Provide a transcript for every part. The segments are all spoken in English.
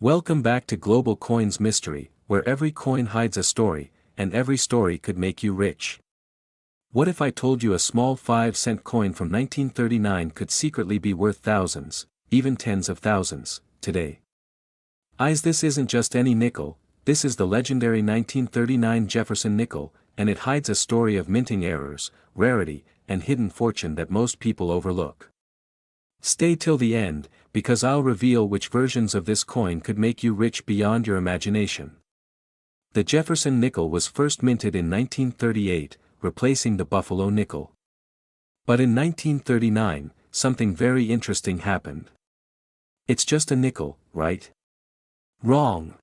Welcome back to Global Coins Mystery, where every coin hides a story, and every story could make you rich. What if I told you a small 5-cent coin from 1939 could secretly be worth thousands, even tens of thousands, today? This isn't just any nickel, this is the legendary 1939 Jefferson Nickel, and it hides a story of minting errors, rarity, and hidden fortune that most people overlook. Stay till the end, because I'll reveal which versions of this coin could make you rich beyond your imagination. The Jefferson Nickel was first minted in 1938, replacing the Buffalo nickel. But in 1939, something very interesting happened. It's just a nickel, right? Wrong.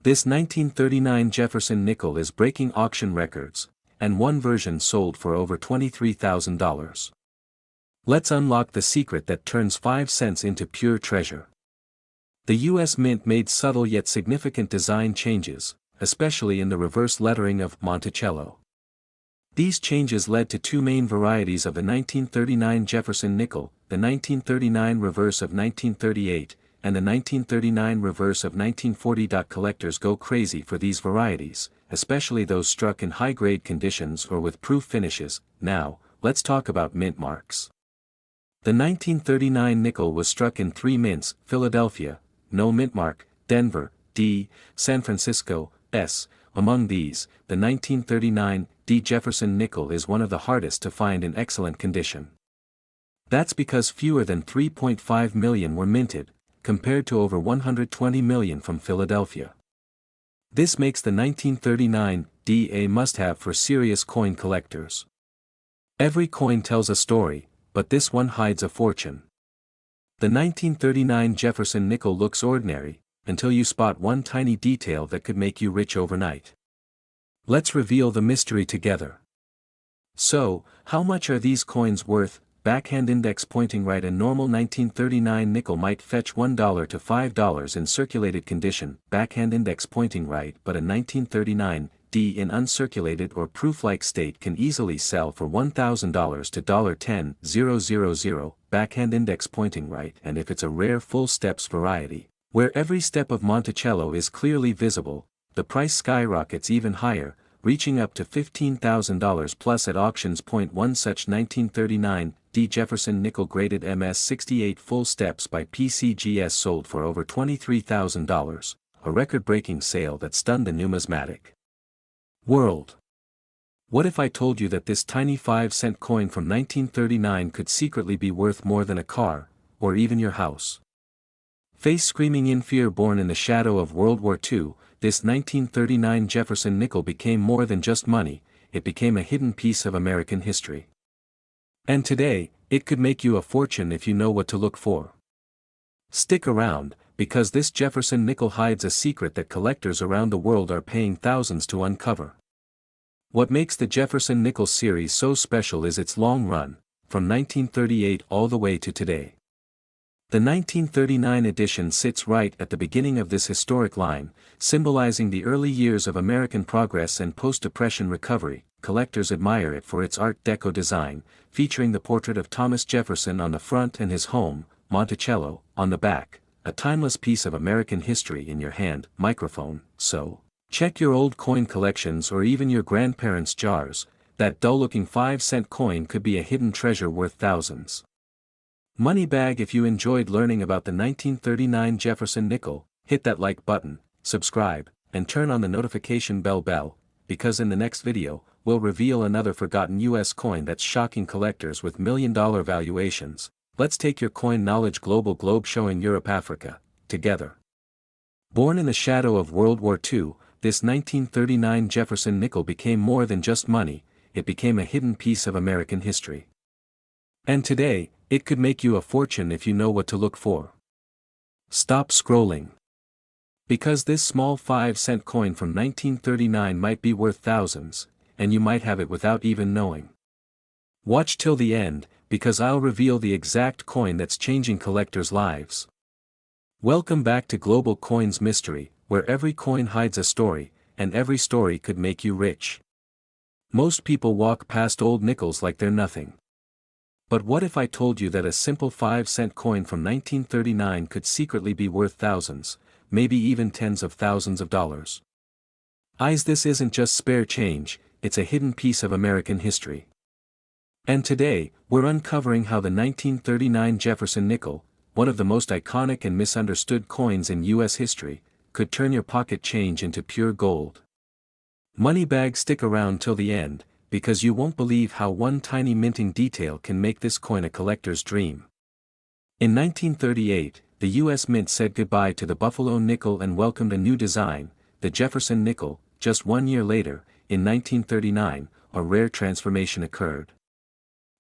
This 1939 Jefferson Nickel is breaking auction records, and one version sold for over $23,000. Let's unlock the secret that turns 5 cents into pure treasure. The U.S. Mint made subtle yet significant design changes, especially in the reverse lettering of Monticello. These changes led to two main varieties of the 1939 Jefferson Nickel, the 1939 reverse of 1938, and the 1939 reverse of 1940. Collectors go crazy for these varieties, especially those struck in high-grade conditions or with proof finishes. Now, let's talk about mint marks. The 1939 nickel was struck in 3 mints: Philadelphia, no mint mark; Denver, D; San Francisco, S. Among these, the 1939 D Jefferson Nickel is one of the hardest to find in excellent condition. That's because fewer than 3.5 million were minted, compared to over 120 million from Philadelphia. This makes the 1939 D a must-have for serious coin collectors. Every coin tells a story, but this one hides a fortune. The 1939 Jefferson Nickel looks ordinary, until you spot one tiny detail that could make you rich overnight. Let's reveal the mystery together. So, how much are these coins worth? Backhand index pointing right. A normal 1939 nickel might fetch $1 to $5 in circulated condition, backhand index pointing right, but a 1939 D in uncirculated or proof-like state can easily sell for $1,000 to $10,000, backhand index pointing right. And if it's a rare full steps variety, where every step of Monticello is clearly visible, the price skyrockets even higher, reaching up to $15,000 plus at auctions. One such 1939 D Jefferson Nickel graded MS68 full steps by PCGS sold for over $23,000, a record-breaking sale that stunned the numismatic world. What if I told you that this tiny 5-cent coin from 1939 could secretly be worth more than a car, or even your house? Face screaming in fear. Born in the shadow of World War II, this 1939 Jefferson Nickel became more than just money, it became a hidden piece of American history. And today, it could make you a fortune if you know what to look for. Stick around, because this Jefferson Nickel hides a secret that collectors around the world are paying thousands to uncover. What makes the Jefferson Nickel series so special is its long run, from 1938 all the way to today. The 1939 edition sits right at the beginning of this historic line, symbolizing the early years of American progress and post-Depression recovery. Collectors admire it for its Art Deco design, featuring the portrait of Thomas Jefferson on the front and his home, Monticello, on the back, a timeless piece of American history in your hand. Microphone. So, check your old coin collections or even your grandparents' jars. That dull-looking 5-cent coin could be a hidden treasure worth thousands. Money bag. If you enjoyed learning about the 1939 Jefferson Nickel, hit that like button, subscribe, and turn on the notification bell, because in the next video, we'll reveal another forgotten US coin that's shocking collectors with million-dollar valuations. Let's take your coin knowledge global. Globe showing Europe, Africa, together. Born in the shadow of World War II, this 1939 Jefferson Nickel became more than just money, it became a hidden piece of American history. And today, it could make you a fortune if you know what to look for. Stop scrolling. Because this small 5-cent coin from 1939 might be worth thousands, and you might have it without even knowing. Watch till the end, because I'll reveal the exact coin that's changing collectors' lives. Welcome back to Global Coins Mystery, where every coin hides a story, and every story could make you rich. Most people walk past old nickels like they're nothing. But what if I told you that a simple 5-cent coin from 1939 could secretly be worth thousands, maybe even tens of thousands of dollars. This isn't just spare change, it's a hidden piece of American history. And today, we're uncovering how the 1939 Jefferson Nickel, one of the most iconic and misunderstood coins in U.S. history, could turn your pocket change into pure gold. Moneybags, stick around till the end, because you won't believe how one tiny minting detail can make this coin a collector's dream. In 1938, the U.S. Mint said goodbye to the Buffalo nickel and welcomed a new design, the Jefferson Nickel. Just 1 year later, in 1939, a rare transformation occurred.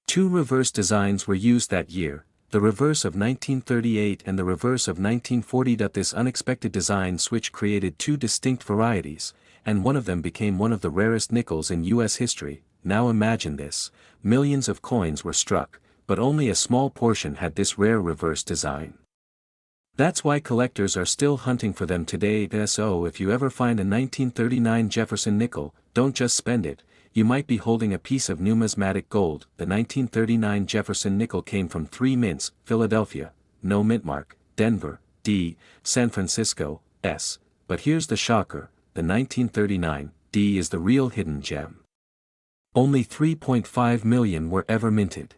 Two reverse designs were used that year, the reverse of 1938 and the reverse of 1940. This unexpected design switch created two distinct varieties, and one of them became one of the rarest nickels in U.S. history. Now imagine this: millions of coins were struck, but only a small portion had this rare reverse design. That's why collectors are still hunting for them today. So if you ever find a 1939 Jefferson Nickel, don't just spend it, you might be holding a piece of numismatic gold. The 1939 Jefferson Nickel came from three mints: Philadelphia, no mint mark; Denver, D; San Francisco, S. But here's the shocker: the 1939 D is the real hidden gem. Only 3.5 million were ever minted.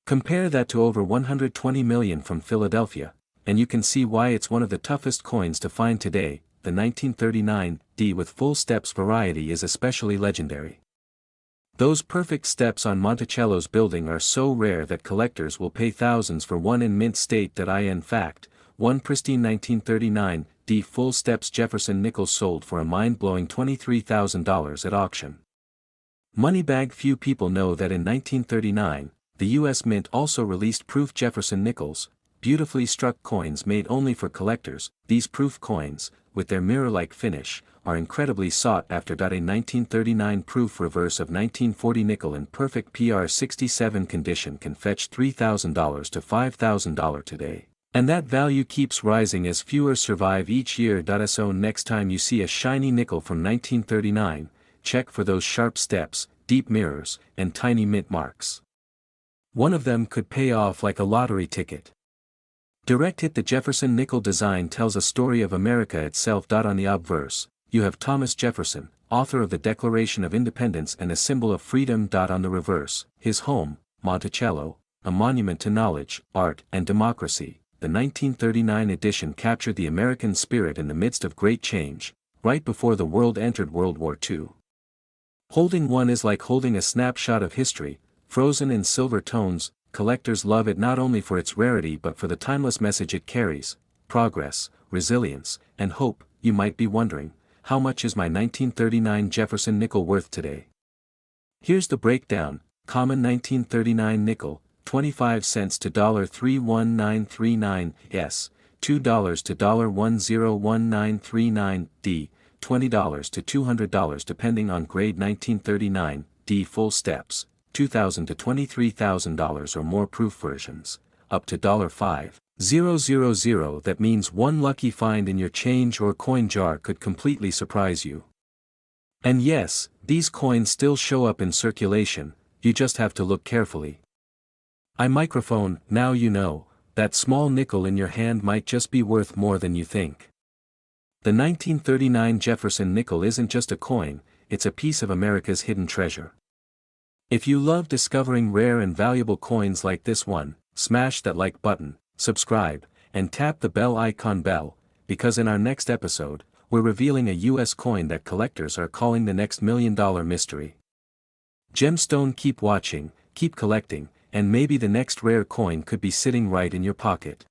Compare that to over 120 million from Philadelphia, and you can see why it's one of the toughest coins to find today. The 1939 D with full steps variety is especially legendary. Those perfect steps on Monticello's building are so rare that collectors will pay thousands for one in mint state. In fact, one pristine 1939 D full steps Jefferson Nickel sold for a mind-blowing $23,000 at auction. Moneybag. Few people know that in 1939, the U.S. Mint also released proof Jefferson Nickels, beautifully struck coins made only for collectors. These proof coins, with their mirror-like finish, are incredibly sought after. A 1939 proof reverse of 1940 nickel in perfect PR67 condition can fetch $3,000 to $5,000 today. And that value keeps rising as fewer survive each year. So next time you see a shiny nickel from 1939, check for those sharp steps, deep mirrors, and tiny mint marks. One of them could pay off like a lottery ticket. Direct hit. The Jefferson Nickel design tells a story of America itself. On the obverse, you have Thomas Jefferson, author of the Declaration of Independence and a symbol of freedom. On the reverse, his home, Monticello, a monument to knowledge, art, and democracy. The 1939 edition captured the American spirit in the midst of great change, right before the world entered World War II. Holding one is like holding a snapshot of history, frozen in silver tones. Collectors love it not only for its rarity but for the timeless message it carries: progress, resilience, and hope. You might be wondering, how much is my 1939 Jefferson Nickel worth today? Here's the breakdown. Common 1939 nickel, 25 cents to $31939, S, $2 to $101939, D, $20 to $200 depending on grade. 1939 D full steps, $2,000 to $23,000 or more. Proof versions, up to $5,000. That means one lucky find in your change or coin jar could completely surprise you. And yes, these coins still show up in circulation, you just have to look carefully. Microphone. Now you know, that small nickel in your hand might just be worth more than you think. The 1939 Jefferson Nickel isn't just a coin, it's a piece of America's hidden treasure. If you love discovering rare and valuable coins like this one, smash that like button, subscribe, and tap the bell icon because in our next episode, we're revealing a US coin that collectors are calling the next $1 million mystery. Gemstone. Keep watching, keep collecting, and maybe the next rare coin could be sitting right in your pocket.